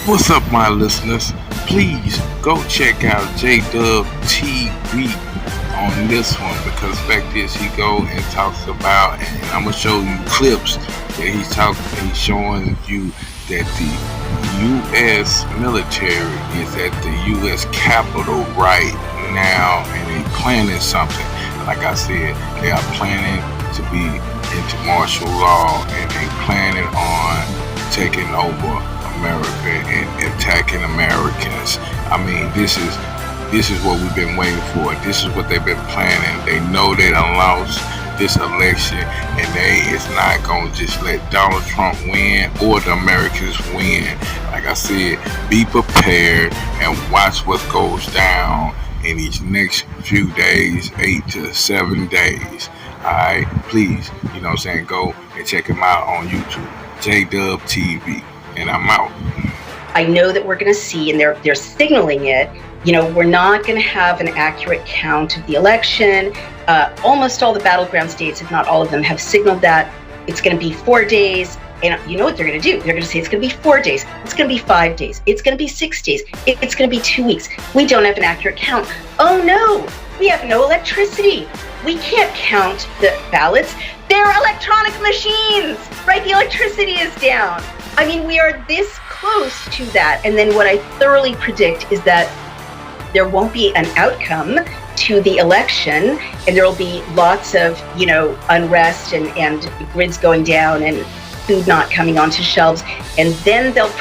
What's up, my listeners? Please go check out JWTV on this one, because fact is he go and talks about, and I'm gonna show you clips that he's showing you that the U.S. military is at the U.S. Capitol right now, and they planning something. Like I said, they are planning to be into martial law, and they planning on taking over America and attacking Americans. I mean, this is what we've been waiting for. This is what they've been planning. They know they done lost this election, and they is not gonna just let Donald Trump win or the Americans win. Like I said, be prepared and watch what goes down in these next few days, 8 to 7 days. Alright, please, you know what I'm saying, go and check him out on YouTube, JWTV. And I'm out. I know that we're going to see, and they're signaling it, we're not going to have an accurate count of the election. Almost all the battleground states, if not all of them, have signaled that it's going to be 4 days. And you know what they're going to do? They're going to say it's going to be 4 days. It's going to be 5 days. It's going to be 6 days. It's going to be 2 weeks. We don't have an accurate count. Oh no, we have no electricity. We can't count the ballots. They're electronic machines, right? The electricity is down. I mean, we are this close to that. And then what I thoroughly predict is that there won't be an outcome to the election, and there will be lots of, unrest and grids going down and food not coming onto shelves. And then they'll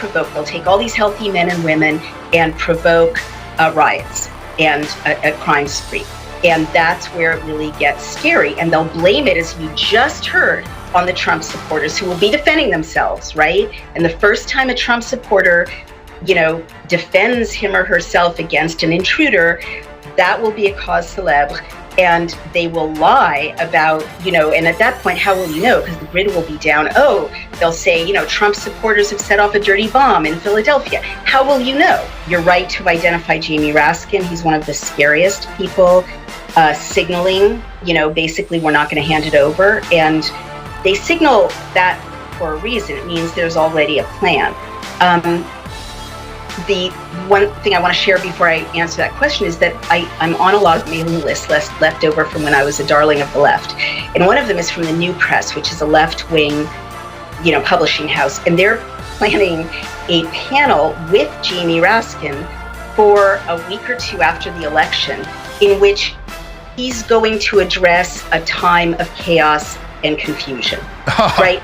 take all these healthy men and women and provoke riots and a crime spree. And that's where it really gets scary. And they'll blame it, as you just heard, on the Trump supporters, who will be defending themselves, right? And the first time a Trump supporter, defends him or herself against an intruder, that will be a cause célèbre. And they will lie about, and at that point, how will you know? Because the grid will be down. Oh, they'll say, Trump supporters have set off a dirty bomb in Philadelphia. How will you know? You're right to identify Jamie Raskin. He's one of the scariest people, signaling, basically we're not going to hand it over. And they signal that for a reason. It means there's already a plan. The one thing I want to share before I answer that question is that I'm on a lot of mailing lists left over from when I was a darling of the left. And one of them is from the New Press, which is a left-wing, publishing house. And they're planning a panel with Jamie Raskin for a week or two after the election, in which he's going to address a time of chaos and confusion, right?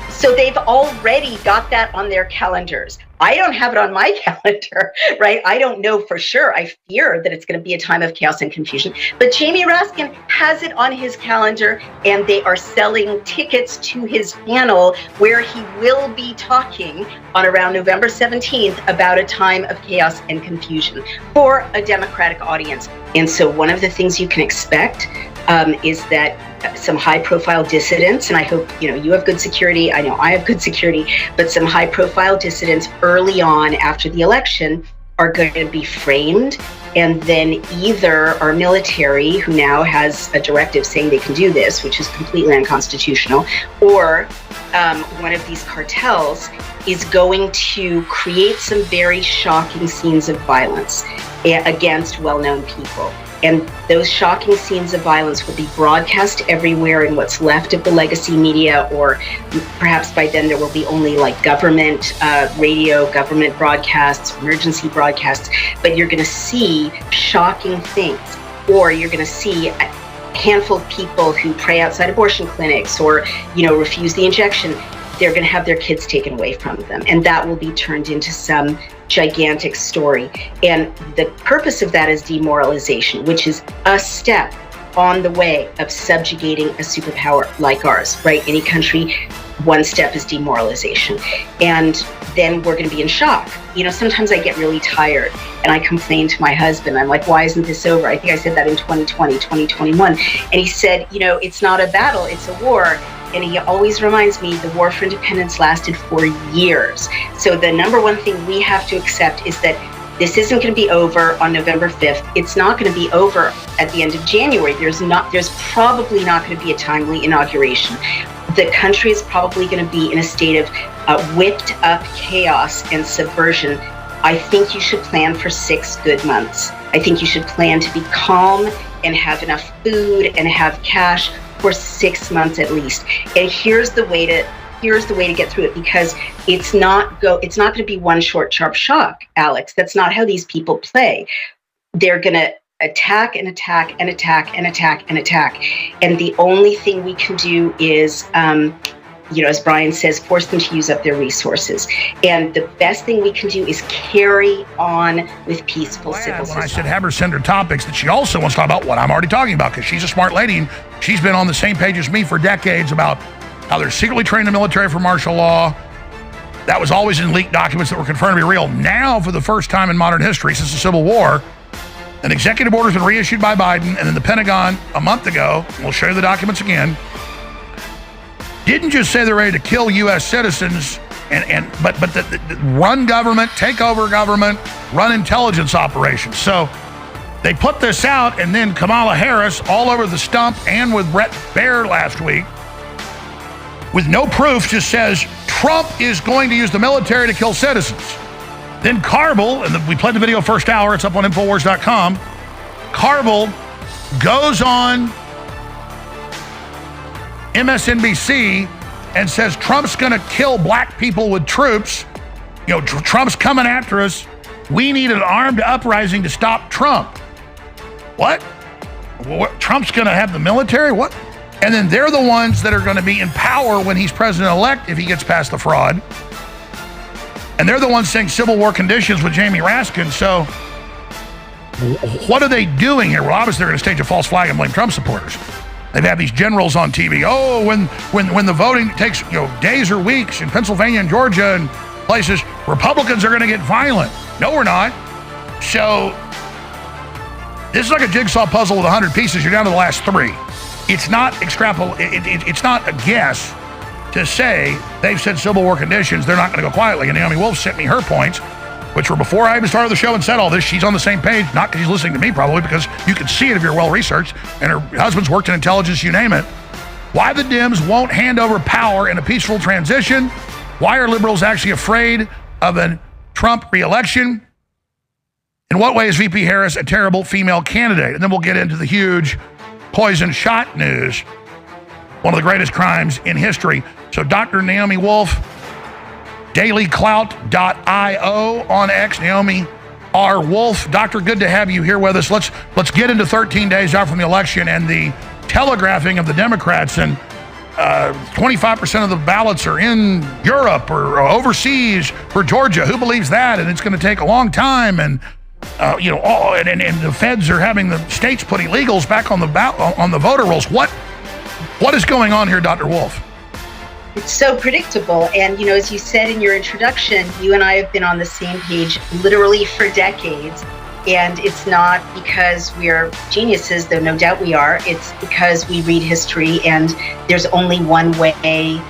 So they've already got that on their calendars. I don't have it on my calendar, right? I don't know for sure. I fear that it's going to be a time of chaos and confusion. But Jamie Raskin has it on his calendar, and they are selling tickets to his panel where he will be talking on around November 17th about a time of chaos and confusion for a Democratic audience. And so one of the things you can expect is that some high-profile dissidents, and I hope you have good security, I know I have good security, but some high-profile dissidents early on after the election are going to be framed, and then either our military, who now has a directive saying they can do this, which is completely unconstitutional, or one of these cartels is going to create some very shocking scenes of violence against well-known people. And those shocking scenes of violence will be broadcast everywhere in what's left of the legacy media, or perhaps by then there will be only like government radio, government broadcasts, emergency broadcasts. But you're going to see shocking things, or you're going to see a handful of people who pray outside abortion clinics or, refuse the injection. They're going to have their kids taken away from them, and that will be turned into some gigantic story. And the purpose of that is demoralization, which is a step on the way of subjugating a superpower like ours, right? Any country, one step is demoralization. And then we're going to be in shock. Sometimes I get really tired and I complain to my husband. I'm like, why isn't this over? I think I said that in 2020, 2021. And he said, it's not a battle, it's a war. And he always reminds me the war for independence lasted for years. So the number one thing we have to accept is that This isn't going to be over on November 5th. It's not going to be over at the end of January. There's probably not going to be a timely inauguration. The country is probably going to be in a state of whipped up chaos and subversion. I think you should plan for 6 good months. I think you should plan to be calm and have enough food and have cash for 6 months at least. And here's the way to get through it, because it's not going to be one short, sharp shock, Alex. That's not how these people play. They're going to attack and attack and attack and attack and attack. And the only thing we can do is, as Brian says, force them to use up their resources. And the best thing we can do is carry on with peaceful civil society. When I said have her send her topics, that she also wants to talk about what I'm already talking about, because she's a smart lady and she's been on the same page as me for decades about how they're secretly training the military for martial law. That was always in leaked documents that were confirmed to be real. Now, for the first time in modern history since the Civil War, an executive order has been reissued by Biden, and then the Pentagon a month ago, we'll show you the documents again, didn't just say they're ready to kill U.S. citizens, but run government, take over government, run intelligence operations. So they put this out, and then Kamala Harris all over the stump and with Brett Baer last week, with no proof, just says Trump is going to use the military to kill citizens. Then Carville, and we played the video first hour, it's up on Infowars.com. Carville goes on MSNBC and says Trump's going to kill black people with troops. Trump's coming after us. We need an armed uprising to stop Trump. What? Trump's going to have the military? What? And then they're the ones that are going to be in power when he's president-elect if he gets past the fraud. And they're the ones saying civil war conditions with Jamie Raskin. So what are they doing here? Well, obviously they're going to stage a false flag and blame Trump supporters. They've had these generals on TV. Oh, when the voting takes days or weeks in Pennsylvania and Georgia and places, Republicans are going to get violent. No, we're not. So this is like a jigsaw puzzle with 100 pieces. You're down to the last 3. It's not it's not a guess to say they've said civil war conditions. They're not going to go quietly. And Naomi Wolf sent me her points, which were before I even started the show and said all this. She's on the same page, not because she's listening to me probably, because you can see it if you're well-researched, and her husband's worked in intelligence, you name it. Why the Dems won't hand over power in a peaceful transition. Why are liberals actually afraid of a Trump re-election? In what way is VP Harris a terrible female candidate? And then we'll get into the huge poison shot news, one of the greatest crimes in history. So Dr. Naomi Wolf, dailyclout.io on X, Naomi R. Wolf. Doctor, good to have you here with us. Let's get into 13 days out from the election and the telegraphing of the Democrats, and 25% of the ballots are in Europe or overseas for Georgia. Who believes that? And it's going to take a long time. And and the feds are having the states put illegals back on the voter rolls. What is going on here, Dr. Wolf? It's so predictable. And, as you said in your introduction, you and I have been on the same page literally for decades. And it's not because we're geniuses, though no doubt we are. It's because we read history, and there's only one way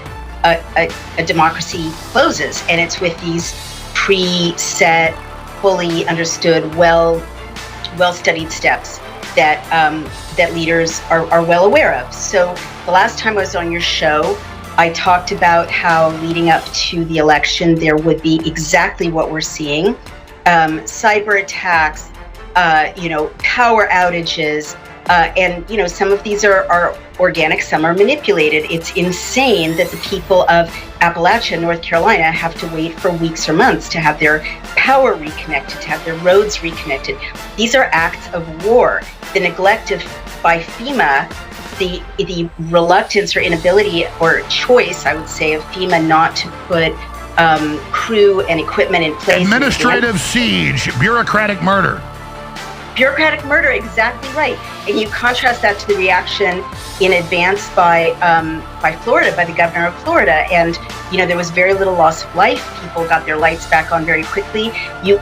a democracy closes. And it's with these preset, fully understood, well-studied steps that leaders are well aware of. So the last time I was on your show, I talked about how leading up to the election, there would be exactly what we're seeing. Cyber attacks, power outages, and, some of these are organic, some are manipulated. It's insane that the people of Appalachia, North Carolina, have to wait for weeks or months to have their power reconnected, to have their roads reconnected. These are acts of war. The neglect by FEMA, the reluctance or inability or choice, I would say, of FEMA not to put crew and equipment in place. Administrative siege, bureaucratic murder. Bureaucratic murder, exactly right. And you contrast that to the reaction in advance by Florida, by the governor of Florida. And, there was very little loss of life. People got their lights back on very quickly. You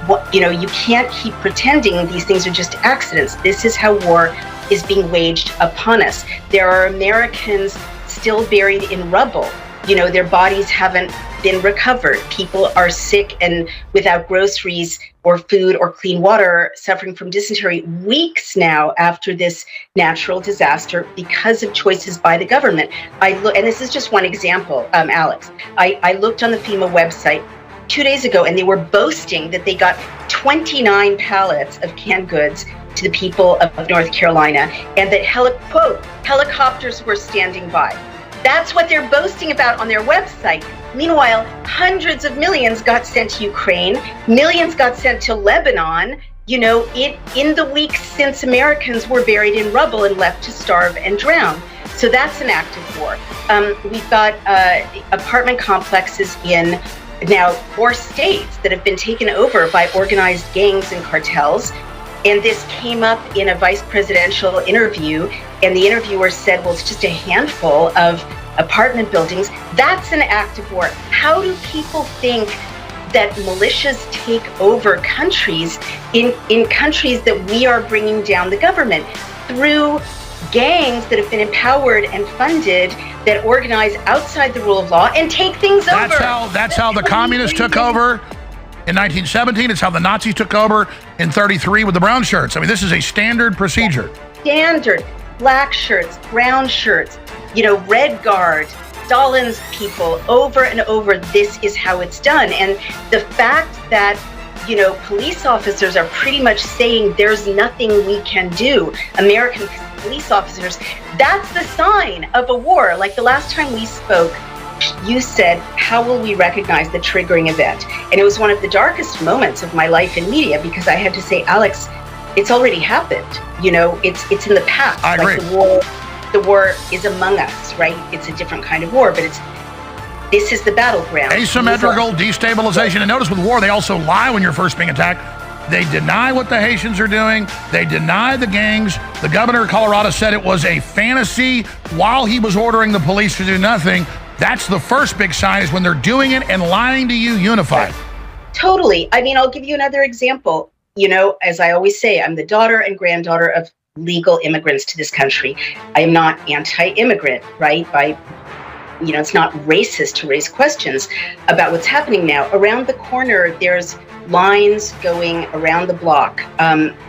can't keep pretending these things are just accidents. This is how war is being waged upon us. There are Americans still buried in rubble. Their bodies haven't been recovered. People are sick and without groceries or food or clean water, suffering from dysentery weeks now after this natural disaster because of choices by the government. And this is just one example, Alex. I looked on the FEMA website 2 days ago, and they were boasting that they got 29 pallets of canned goods to the people of North Carolina, and that, quote, helicopters were standing by. That's what they're boasting about on their website. Meanwhile, hundreds of millions got sent to Ukraine, millions got sent to Lebanon, in the weeks since Americans were buried in rubble and left to starve and drown. So that's an act of war. We've got apartment complexes in now 4 states that have been taken over by organized gangs and cartels. And this came up in a vice presidential interview, and the interviewer said, well, it's just a handful of apartment buildings. That's an act of war. How do people think that militias take over countries in countries that we are bringing down the government? Through gangs that have been empowered and funded, that organize outside the rule of law and take things over. That's how the communists took over in 1917. It's how the Nazis took over in 1933 with the brown shirts. I mean, this is a standard procedure. Standard. Black shirts, brown shirts, Red Guard, Stalin's people, over and over. This is how it's done. And the fact that police officers are pretty much saying there's nothing we can do, American police officers, that's the sign of a war. Like the last time we spoke, you said, how will we recognize the triggering event? And it was one of the darkest moments of my life in media, because I had to say, Alex, it's already happened. It's in the past. I agree. Like the war is among us, right? It's a different kind of war, but this is the battleground. Asymmetrical destabilization. And notice with war, they also lie when you're first being attacked. They deny what the Haitians are doing. They deny the gangs. The governor of Colorado said it was a fantasy while he was ordering the police to do nothing. That's the first big sign, is when they're doing it and lying to you unified. Totally. I mean, I'll give you another example. As I always say, I'm the daughter and granddaughter of legal immigrants to this country. I am not anti-immigrant, right? It's not racist to raise questions about what's happening now. Around the corner, there's lines going around the block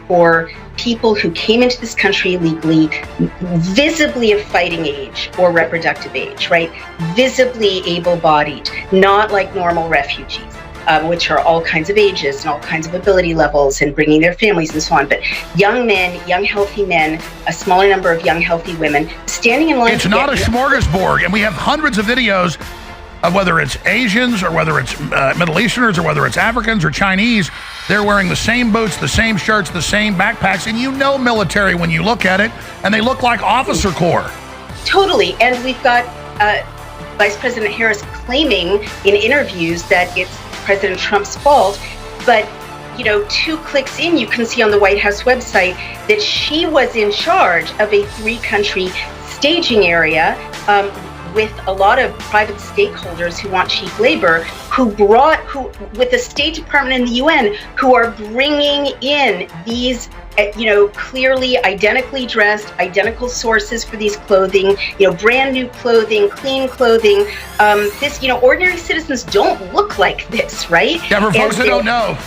for people who came into this country illegally, visibly of fighting age or reproductive age, right? Visibly able-bodied, not like normal refugees. Which are all kinds of ages and all kinds of ability levels and bringing their families and so on. But young men, young healthy men, a smaller number of young healthy women standing in line. It's not a smorgasbord, and we have hundreds of videos of whether it's Asians or whether it's Middle Easterners or whether it's Africans or Chinese. They're wearing the same boots, the same shirts, the same backpacks, and military when you look at it, and they look like officer corps. Totally, and we've got Vice President Harris claiming in interviews that it's President Trump's fault, but 2 clicks in, you can see on the White House website that she was in charge of a 3-country staging area with a lot of private stakeholders who want cheap labor, who with the State Department and the UN, who are bringing in these clearly identically dressed, identical sources for these clothing, brand new clothing, clean clothing. Ordinary citizens don't look like this, right? Yeah, for folks that don't know,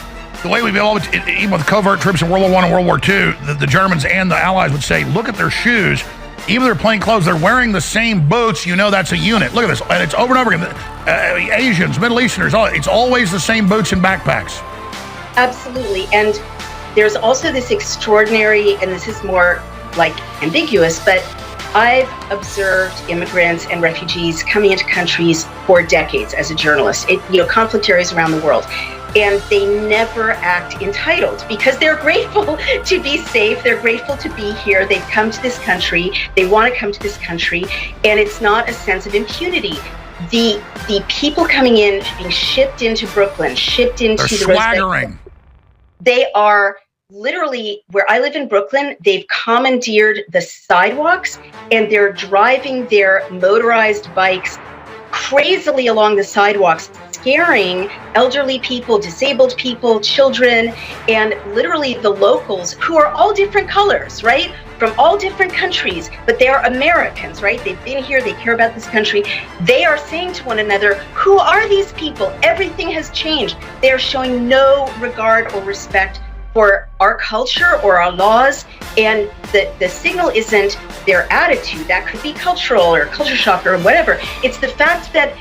the way we've always, even with covert troops in World War I and World War II, the Germans and the Allies would say, look at their shoes. Even their plain clothes, they're wearing the same boots. That's a unit. Look at this. And it's over and over again. Asians, Middle Easterners, it's always the same boots and backpacks. Absolutely. And there's also this extraordinary, and this is more like ambiguous, but I've observed immigrants and refugees coming into countries for decades as a journalist, conflict areas around the world. And they never act entitled because they're grateful to be safe. They're grateful to be here. They've come to this country. They want to come to this country. And it's not a sense of impunity. The people coming in, being shipped into Brooklyn, shipped into They're swaggering. They are literally, where I live in Brooklyn, they've commandeered the sidewalks and they're driving their motorized bikes crazily along the sidewalks, scaring elderly people, disabled people, children, and literally the locals, who are all different colors, right? from all different countries, but they are Americans, right? They've been here, they care about this country. They are saying to one another, who are these people? Everything has changed. They are showing no regard or respect for our culture or our laws, and the signal isn't their attitude. That could be cultural or culture shock or whatever. It's the fact that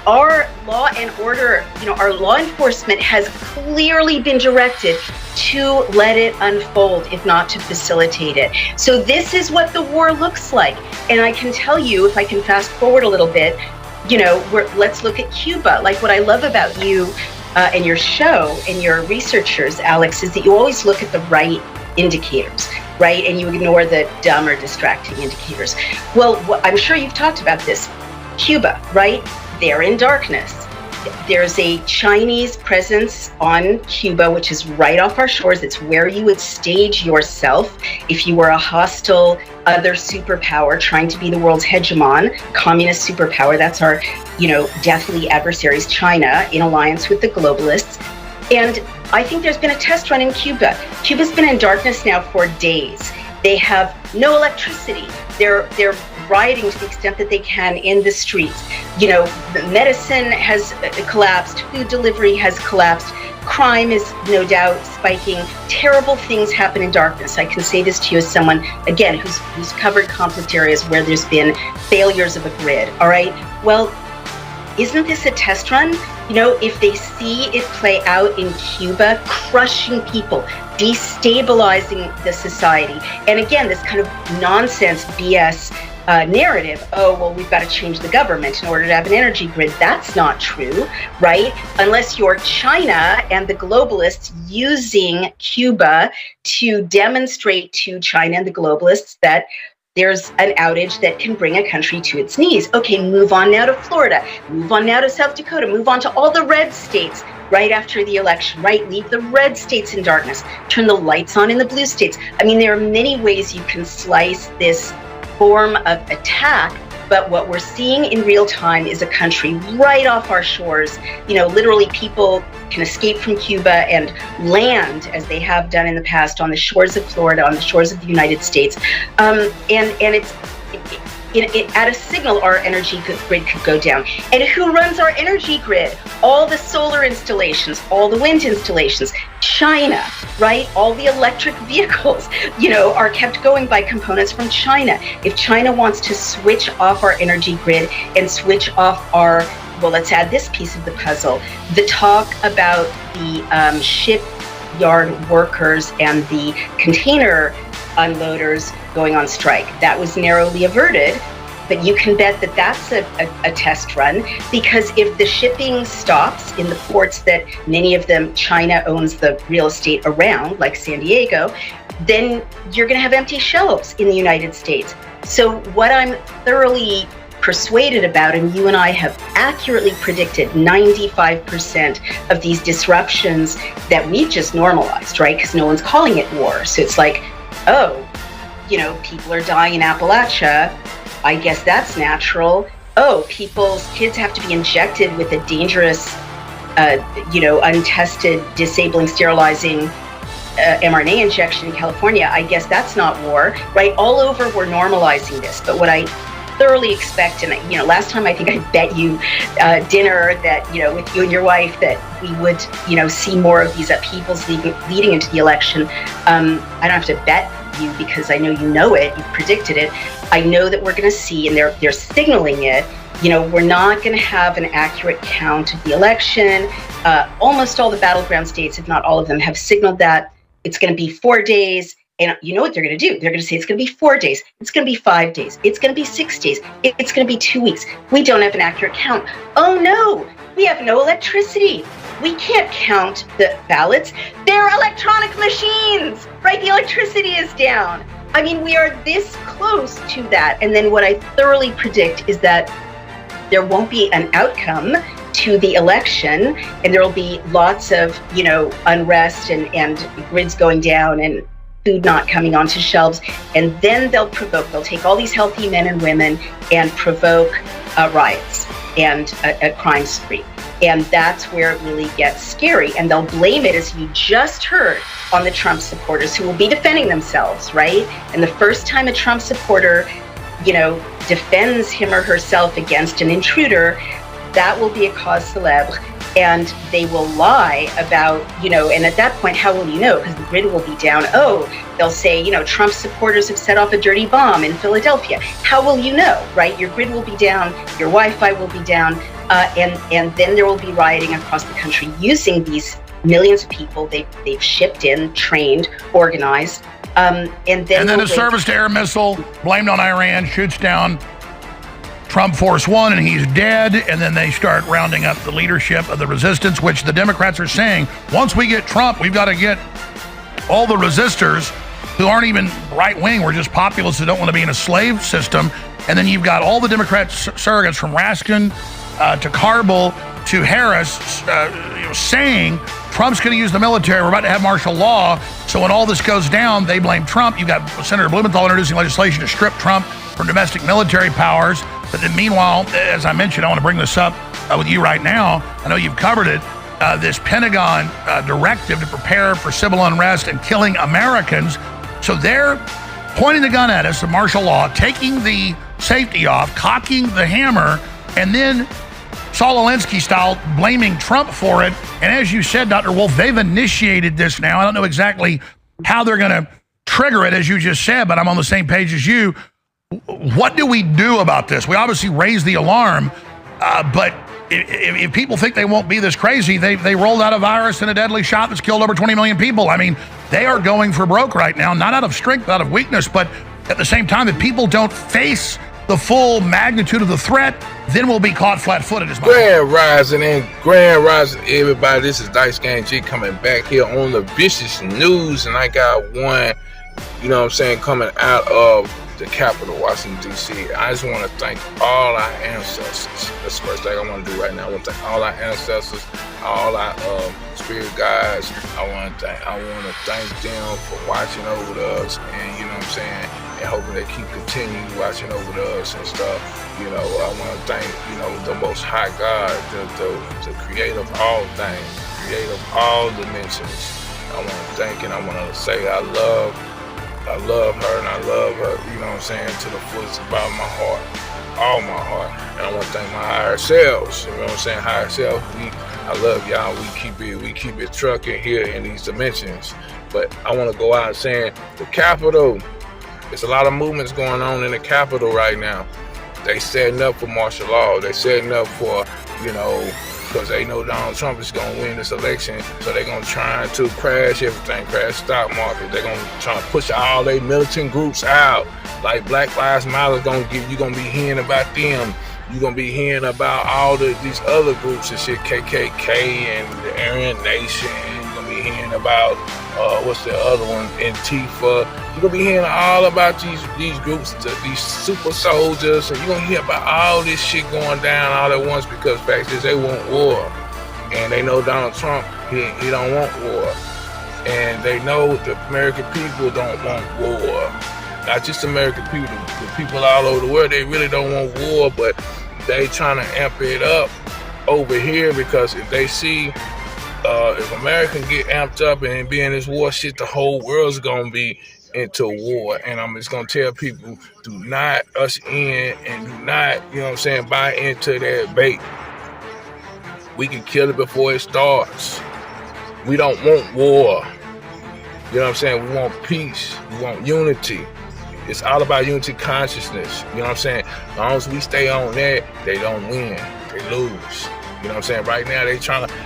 our law and order, our law enforcement has clearly been directed to let it unfold, if not to facilitate it. So this is what the war looks like. And I can tell you, if I can fast forward a little bit, let's look at Cuba. Like, what I love about you and your show and your researchers, Alex, is that you always look at the right indicators, right? And you ignore the dumb or distracting indicators. Well, I'm sure you've talked about this. Cuba, right? They're in darkness. There's a Chinese presence on Cuba, which is right off our shores. It's where you would stage yourself if you were a hostile other superpower trying to be the world's hegemon, communist superpower. That's our, deathly adversaries, China, in alliance with the globalists. And I think there's been a test run in Cuba. Cuba's been in darkness now for days. They have no electricity. They're rioting to the extent that they can in the streets. The medicine has collapsed. Food delivery has collapsed. Crime is no doubt spiking. Terrible things happen in darkness. I can say this to you as someone, again, who's covered conflict areas where there's been failures of a grid. All right. Well, isn't this a test run? If they see it play out in Cuba, crushing people, destabilizing the society. And again, this kind of nonsense BS narrative, oh, well, we've got to change the government in order to have an energy grid. That's not true, right? Unless you're China and the globalists using Cuba to demonstrate to China and the globalists that there's an outage that can bring a country to its knees. Okay, move on now to Florida, move on now to South Dakota, move on to all the red states right after the election, right? Leave the red states in darkness, turn the lights on in the blue states. I mean, there are many ways you can slice this form of attack, but what we're seeing in real time is a country right off our shores. Literally people can escape from Cuba and land, as they have done in the past, on the shores of Florida, on the shores of the United States. And it's at a signal, our energy grid could go down. And who runs our energy grid? All the solar installations, all the wind installations, China, right? All the electric vehicles, are kept going by components from China. If China wants to switch off our energy grid and switch off let's add this piece of the puzzle. The talk about the shipyard workers and the container unloaders going on strike. That was narrowly averted, but you can bet that that's a test run, because if the shipping stops in the ports that many of them China owns the real estate around, like San Diego, then you're going to have empty shelves in the United States. So what I'm thoroughly persuaded about, and you and I have accurately predicted 95% of these disruptions that we've just normalized, right? Because no one's calling it war. So it's like, oh, people are dying in Appalachia. I guess that's natural. Oh, people's kids have to be injected with a dangerous, untested, disabling, sterilizing mRNA injection in California. I guess that's not war, right? All over, we're normalizing this. But what I thoroughly expect, and last time I think I bet you dinner that with you and your wife that we would see more of these upheavals leading into the election. I don't have to bet you because I know it, you've predicted it. I know that we're going to see, and they're signaling it, we're not going to have an accurate count of the election. Almost all the battleground states, if not all of them, have signaled that it's going to be 4 days. And you know what they're going to do? They're going to say it's going to be 4 days. It's going to be 5 days. It's going to be 6 days. It's going to be 2 weeks. We don't have an accurate count. Oh no, we have no electricity. We can't count the ballots. They're electronic machines, right? The electricity is down. I mean, we are this close to that. And then what I thoroughly predict is that there won't be an outcome to the election, and there will be lots of, unrest and grids going down and food not coming onto shelves. And then they'll take all these healthy men and women and provoke riots and a crime spree. And that's where it really gets scary. And they'll blame it, as you just heard, on the Trump supporters who will be defending themselves, right? And the first time a Trump supporter, defends him or herself against an intruder, that will be a cause célèbre. And they will lie about, and at that point, how will you know? Because the grid will be down. Oh, they'll say, Trump supporters have set off a dirty bomb in Philadelphia. How will you know, right? Your grid will be down, your Wi-Fi will be down, and then there will be rioting across the country using these millions of people they've shipped in, trained, organized. And then a surface-to-air missile blamed on Iran shoots down Trump Force One, and he's dead. And then they start rounding up the leadership of the resistance, which the Democrats are saying, once we get Trump, we've got to get all the resistors who aren't even right-wing. We're just populists who don't want to be in a slave system. And then you've got all the Democrat surrogates from Raskin to Carball to Harris saying Trump's going to use the military. We're about to have martial law. So when all this goes down, they blame Trump. You've got Senator Blumenthal introducing legislation to strip Trump from domestic military powers. But then meanwhile, as I mentioned, I want to bring this up with you right now. I know you've covered it. This Pentagon directive to prepare for civil unrest and killing Americans. So they're pointing the gun at us, the martial law, taking the safety off, cocking the hammer, and then Saul Alinsky style blaming Trump for it. And as you said, Dr. Wolf, they've initiated this now. I don't know exactly how they're going to trigger it, as you just said, but I'm on the same page as you. What do we do about this? We obviously raise the alarm, but if people think they won't be this crazy, they rolled out a virus and a deadly shot that's killed over 20 million people. I mean, they are going for broke right now, not out of strength, but out of weakness. But at the same time, if people don't face the full magnitude of the threat, then we'll be caught flat-footed. Grand Rising, everybody. This is Dice Gang G coming back here on the Vicious News, and I got one, coming out of the capital, Washington, D.C. I just want to thank all our ancestors. That's the first thing I want to do right now. I want to thank all our ancestors, all our spirit guides. I want to thank them for watching over us, and and hoping they keep continuing watching over us and stuff. I want to thank the Most High God, the creator of all things, creator of all dimensions. I want to thank and I want to say I love her, and I love her, to the fullest of all my heart, all my heart. And I want to thank my higher selves, higher self. I love y'all. We keep it trucking here in these dimensions. But I want to go out and saying the Capitol, there's a lot of movements going on in the Capitol right now. They setting up for martial law. They setting up for, because they know Donald Trump is going to win this election. So they're going to try to crash everything, crash stock market. They're going to try to push all their militant groups out. Like Black Lives Matter is going to you're going to be hearing about them. You're going to be hearing about all these other groups and shit, KKK and the Aryan Nation. You're going to be hearing about, what's the other one, Antifa. You're going to be hearing all about these groups, these super soldiers, and you're going to hear about all this shit going down all at once, because the fact is they want war. And they know Donald Trump, he don't want war. And they know the American people don't want war. Not just American people, the people all over the world, they really don't want war, but they trying to amp it up over here, because if they see if Americans get amped up and be in this war shit, the whole world's gonna be into war. And I'm just gonna tell people, do not us in and do not, buy into that bait. We can kill it before it starts. We don't want war. We want peace. We want unity. It's all about unity consciousness. As long as we stay on that, they don't win. They lose. Right now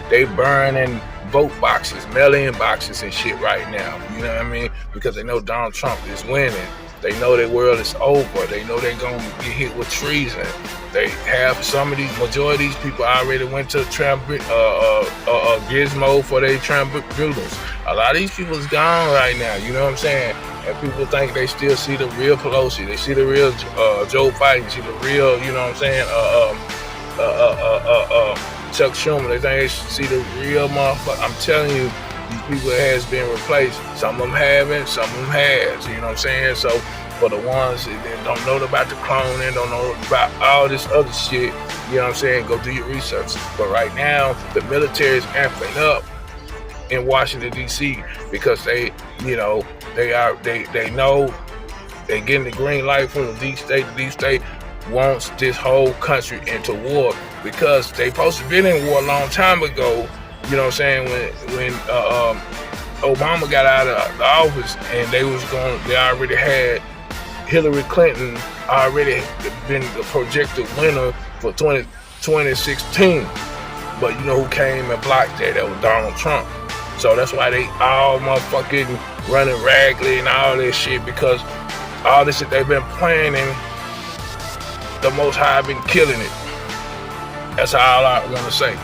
they burning vote boxes, mail-in boxes and shit right now. Because they know Donald Trump is winning. They know their world is over. They know they're going to get hit with treason. They have majority of these people already went to Gizmo for their tribunals. A lot of these people is gone right now, And people think they still see the real Pelosi. They see the real Joe Biden. See the real, Chuck Schumer. They think they see the real motherfucker. I'm telling you, these people has been replaced. Some of them haven't, some of them has. So for the ones that don't know about the cloning, don't know about all this other shit, You know what I'm saying? Go do your research. But right now, the military is amping up in Washington D.C. because they know they getting the green light from the deep state. The deep state wants this whole country into war because they supposed to been in war a long time ago. You know what I'm saying? When Obama got out of the office and they already had Hillary Clinton already been the projected winner for 2016. But you know who came and blocked that? That was Donald Trump. So that's why they all motherfucking running raggedy and all this shit, because all this shit they've been planning, the Most High been killing it. That's all I want to say.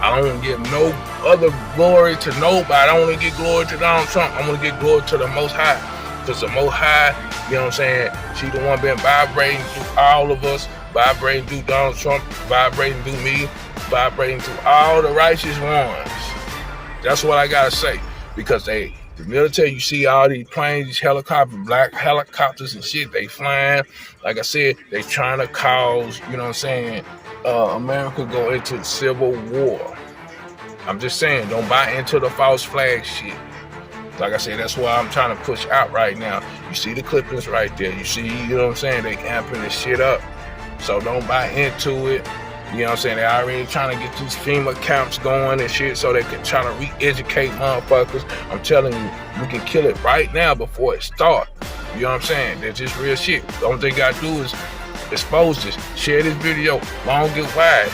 I don't want to give no other glory to nobody. I don't want to give glory to Donald Trump. I want to give glory to the Most High. Because the Most High, you know what I'm saying, she the one been vibrating through all of us, vibrating through Donald Trump, vibrating through me, vibrating through all the righteous ones. That's what I got to say. Because the military, you see all these planes, these helicopters, black helicopters and shit, they flying. Like I said, they trying to cause, you know what I'm saying, America go into civil war. I'm just saying, don't buy into the false flag shit. Like I said, that's what I'm trying to push out right now. You see the clippings right there. You see, you know what I'm saying, they amping this shit up. So don't buy into it. You know what I'm saying? They already trying to get these FEMA camps going and shit so they can try to re-educate motherfuckers. I'm telling you, we can kill it right now before it starts. You know what I'm saying? That's just real shit. The only thing you gotta do is expose this. Share this video long and wide.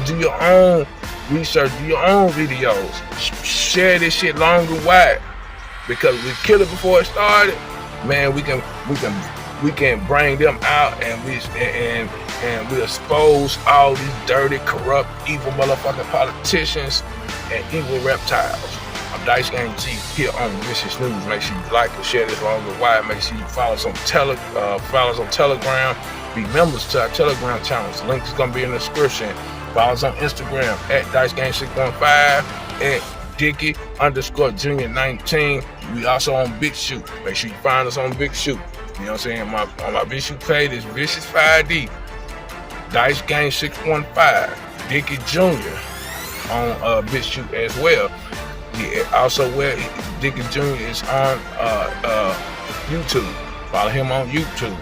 Do your own research. Do your own videos. Share this shit long and wide. Because we kill it before it started, man, we can bring them out and we expose all these dirty, corrupt, evil motherfucking politicians and evil reptiles. I'm Dice Game G here on Vicious News. Make sure you like and share this long and wide. Make sure you follow us on Telegram. Be members to our Telegram channels. Link is gonna be in the description. Follow us on Instagram at DiceGame615 and Dickie_Junior 19. We also on Big Shoot. Make sure you find us on Big Shoot. You know what I'm saying? On my Big Shoot page is Vicious5D. Dice Game 615. Dickie Junior on Big Shoot as well. Also where Dickie Junior is on YouTube. Follow him on YouTube.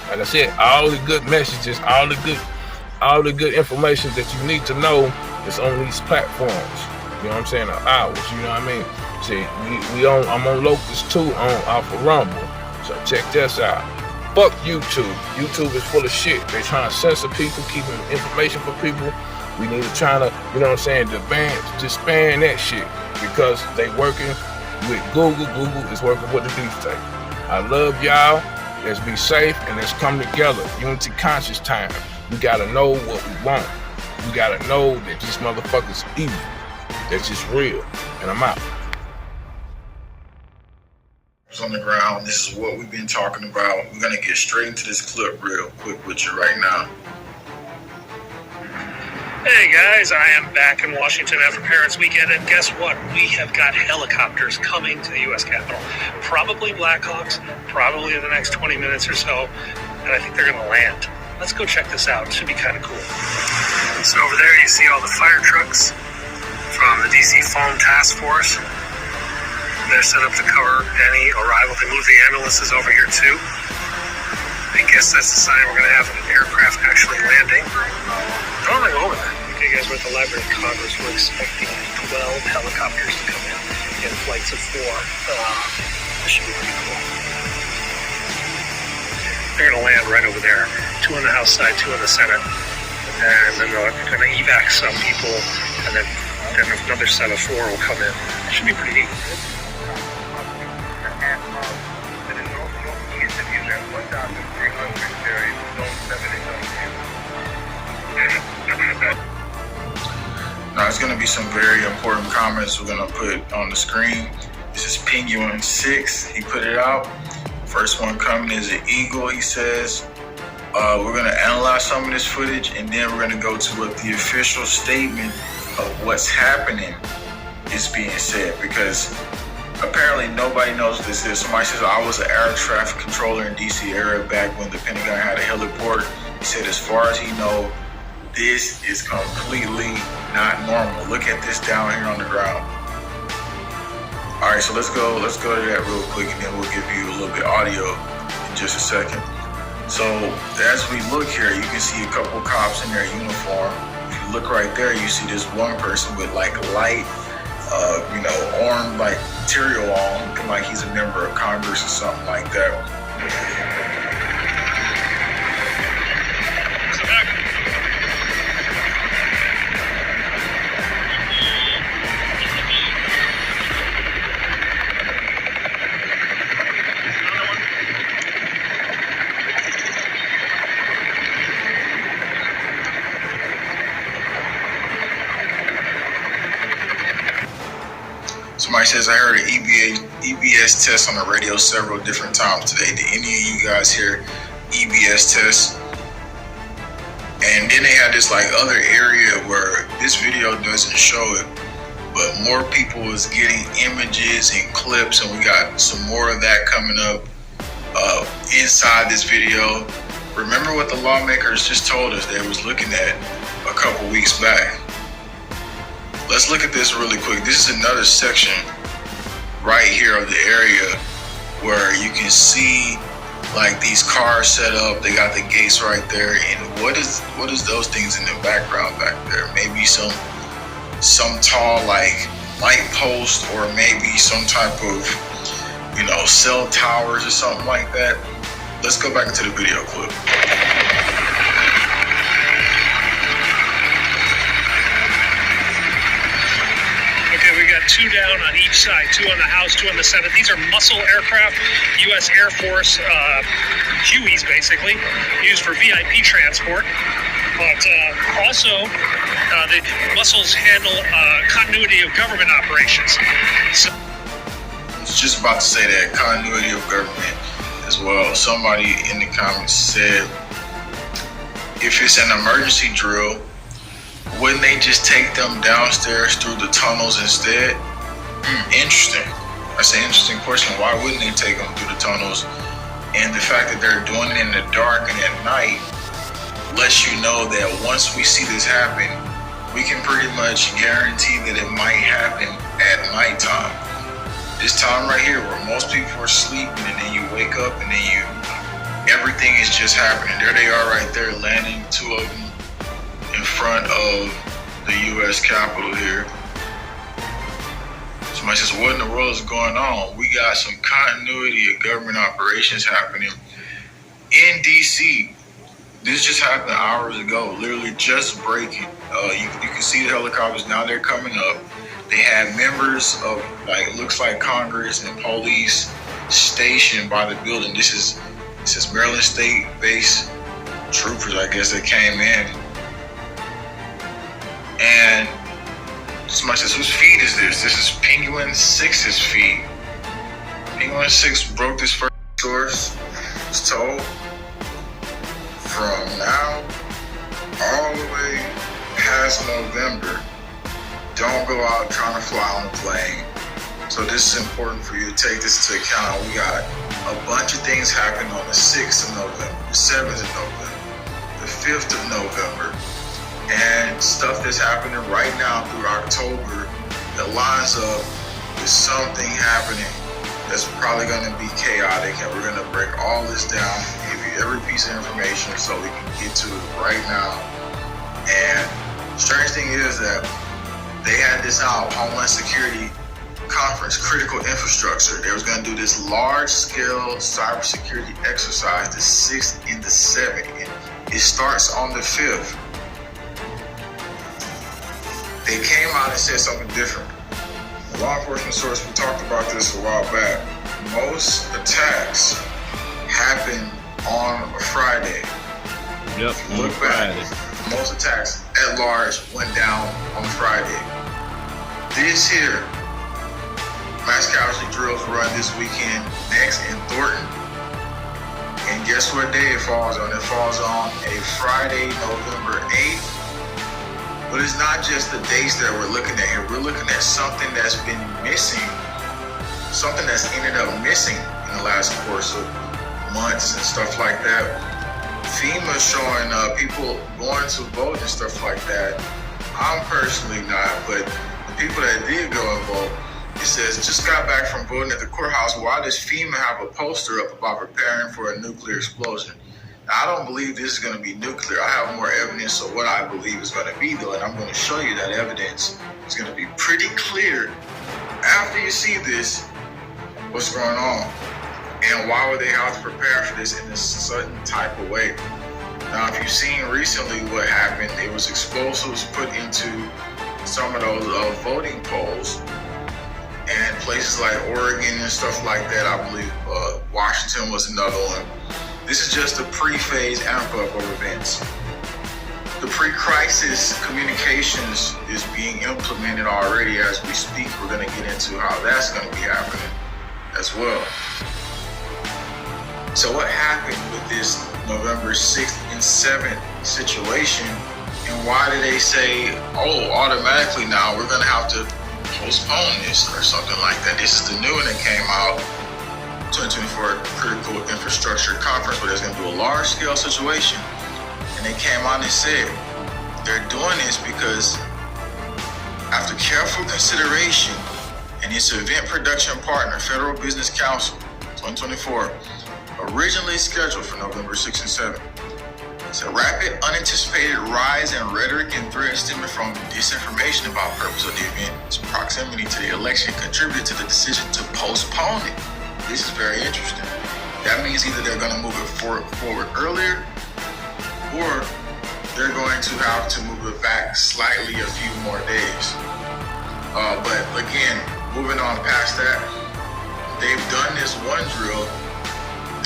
Like I said, all the good messages, all the good information that you need to know is on these platforms. You know what I'm saying? Ours, you know what I mean? See, I'm on Locust too on Alpha Rumble. So check this out. Fuck YouTube. YouTube is full of shit. They trying to censor people, keeping information for people. We need to try to, you know what I'm saying, disband that shit. Because they working with Google. Google is working with the deep state. I love y'all. Let's be safe and let's come together. Unity conscious time. We gotta know what we want. We gotta know that these motherfuckers evil. That's just real. And I'm out. On the ground, this is what we've been talking about. We're gonna get straight into this clip real quick with you right now. Hey guys, I am back in Washington after Parents Weekend, and guess what? We have got helicopters coming to the U.S. Capitol. Probably Blackhawks, probably in the next 20 minutes or so, and I think they're gonna land. Let's go check this out. It should be kind of cool. So over there you see all the fire trucks from the DC Foam Task Force. They're set up to cover any arrival. They moved the ambulances over here too. I guess that's the sign we're going to have an aircraft actually landing. Don't let go over there. Okay, guys, we're at the Library of Congress. We're expecting 12 helicopters to come in flights of 4. This should be pretty cool. They're going to land right over there. 2 on the House side, 2 on the Senate. And then they're going to evac some people, and then another set of 4 will come in. It should be pretty neat. Now, it's going to be some very important comments we're going to put on the screen. This is Penguin 6. He put it out. First one coming is an eagle. He says, we're going to analyze some of this footage, and then we're going to go to what the official statement of what's happening is being said, because apparently nobody knows what this is. Somebody says, I was an air traffic controller in DC area back when the Pentagon had a heliport. He said as far as he know, This is completely not normal. Look at this down here on the ground. All right, so let's go to that real quick, and then we'll give you a little bit audio in just a second. So as we look here, you can see a couple cops in their uniform. If you look right there, you see this one person with like light, orange like material on, looking like he's a member of Congress or something like that. Somebody says, I heard an EBS test on the radio several different times today. Did any of you guys hear EBS tests? And then they had this like other area where this video doesn't show it, but more people was getting images and clips, and we got some more of that coming up inside this video. Remember what the lawmakers just told us they was looking at a couple weeks back. Let's look at this really quick. This is another section right here of the area where you can see like these cars set up. They got the gates right there. And what is those things in the background back there? Maybe some tall like light post, or maybe some type of cell towers or something like that. Let's go back into the video clip. We got 2 down on each side, 2 on the House, 2 on the Senate. These are muscle aircraft, U.S. Air Force Hueys, basically, used for VIP transport. But also, the muscles handle continuity of government operations. So, I was just about to say that, continuity of government as well. Somebody in the comments said, if it's an emergency drill, wouldn't they just take them downstairs through the tunnels instead? Interesting. That's an interesting question. Why wouldn't they take them through the tunnels? And the fact that they're doing it in the dark and at night lets you know that once we see this happen, we can pretty much guarantee that it might happen at nighttime. This time right here where most people are sleeping, and then you wake up and then everything is just happening. There they are right there landing, 2 of them in front of the U.S. Capitol here. Somebody says, what in the world is going on? We got some continuity of government operations happening in D.C. This just happened hours ago, literally just breaking. You can see the helicopters now, they're coming up. They have members of, looks like Congress and police stationed by the building. This is Maryland State-based troopers, I guess, that came in. And somebody says, whose feed is this? This is Penguin 6's feed. Penguin 6 broke this first source. It's told from now all the way past November, don't go out trying to fly on a plane. So this is important for you to take this into account. We got a bunch of things happening on the 6th of November, the 7th of November, the 5th of November. And stuff that's happening right now through October that lines up with something happening that's probably going to be chaotic. And we're going to break all this down, give you every piece of information so we can get to it right now. And the strange thing is that they had this out, Homeland Security Conference, Critical Infrastructure. They was going to do this large-scale cybersecurity exercise the 6th and the 7th. And it starts on the 5th. They came out and said something different. The law enforcement source, we talked about this a while back. Most attacks happen on a Friday. Yep, Look back, most attacks at large went down on Friday. This here, mass casualty drills run this weekend next in Thornton. And guess what day it falls on? It falls on a Friday, November 8th. But it's not just the dates that we're looking at here. We're looking at something that's been missing, something that's ended up missing in the last course of months and stuff like that. FEMA showing people going to vote and stuff like that. I'm personally not, but the people that did go and vote, it says, just got back from voting at the courthouse. Why does FEMA have a poster up about preparing for a nuclear explosion? Now, I don't believe this is going to be nuclear. I have more evidence of what I believe is going to be, though, and I'm going to show you that evidence is going to be pretty clear after you see this, what's going on. And why would they have to prepare for this in a certain type of way? Now, if you've seen recently what happened, there was explosives put into some of those voting polls, and places like Oregon and stuff like that. I believe Washington was another one. This is just a pre-phase amp-up of events. The pre-crisis communications is being implemented already as we speak. We're going to get into how that's going to be happening as well. So what happened with this November 6th and 7th situation, and why did they say, oh, automatically now we're going to have to postpone this or something like that? This is the new one that came out, 2024 Critical Infrastructure Conference, where there's going to be a large-scale situation. And they came out and said they're doing this because after careful consideration and its event production partner, Federal Business Council, 2024, originally scheduled for November 6th and 7th. It's a rapid, unanticipated rise in rhetoric and threats stemming from disinformation about purpose of the event. Its proximity to the election contributed to the decision to postpone it. This is very interesting. That means either they're going to move it forward earlier, or they're going to have to move it back slightly a few more days. But again, moving on past that, they've done this one drill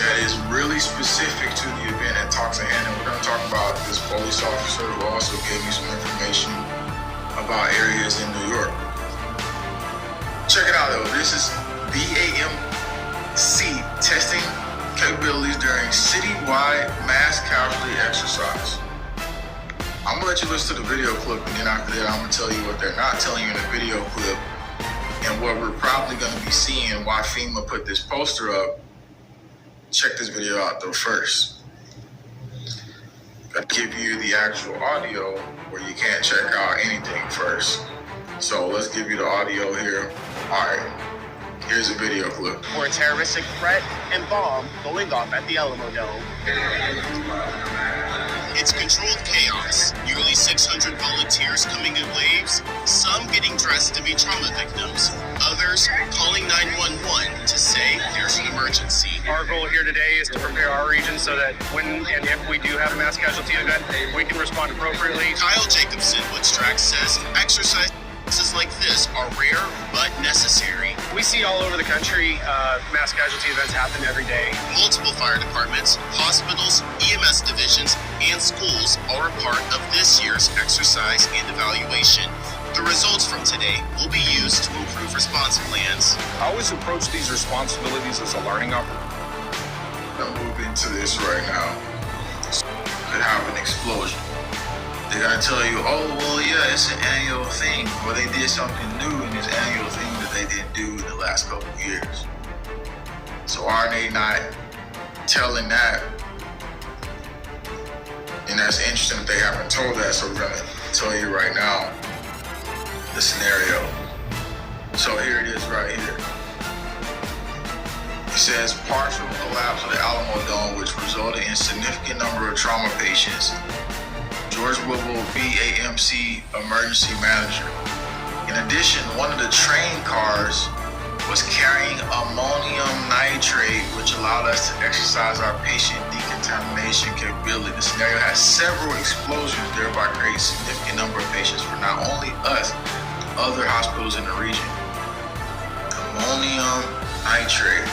that is really specific to the event and talks ahead, and we're going to talk about this police officer who also gave me some information about areas in New York. Check it out though, this is BAMC testing capabilities during citywide mass casualty exercise. I'm going to let you listen to the video clip, and then after that I'm going to tell you what they're not telling you in the video clip, and what we're probably going to be seeing, why FEMA put this poster up. Check this video out though first. I'll give you the actual audio where you can't check out anything first. So let's give you the audio here. Alright, here's a video clip. For a terroristic threat and bomb going off at the Alamo Dome. It's controlled chaos. Nearly 600 volunteers coming in waves, some getting dressed to be trauma victims, others calling 911 to say there's an emergency. Our goal here today is to prepare our region so that when and if we do have a mass casualty event, we can respond appropriately. Kyle Jacobson, Woodstrack, says exercises like this are rare but necessary. We see all over the country mass casualty events happen every day. Multiple fire departments, hospitals, EMS divisions, and schools are a part of this year's exercise and evaluation. The results from today will be used to improve response plans. I always approach these responsibilities as a learning opportunity. I'm gonna move into this right now. Could have an explosion. They're gonna tell you, oh, well, yeah, it's an annual thing. Or they did something new in this annual thing that they didn't do in the last couple of years. So are they not telling that? And that's interesting that they haven't told that, so we're gonna tell you right now the scenario. So here it is right here. It says partial collapse of the Alamo Dome, which resulted in significant number of trauma patients. George Whipple, BAMC emergency manager. In addition, one of the train cars was carrying ammonium nitrate, which allowed us to exercise our patient decontamination capability. The scenario has several explosions, thereby creating a significant number of patients for not only us, but other hospitals in the region. Ammonium nitrate.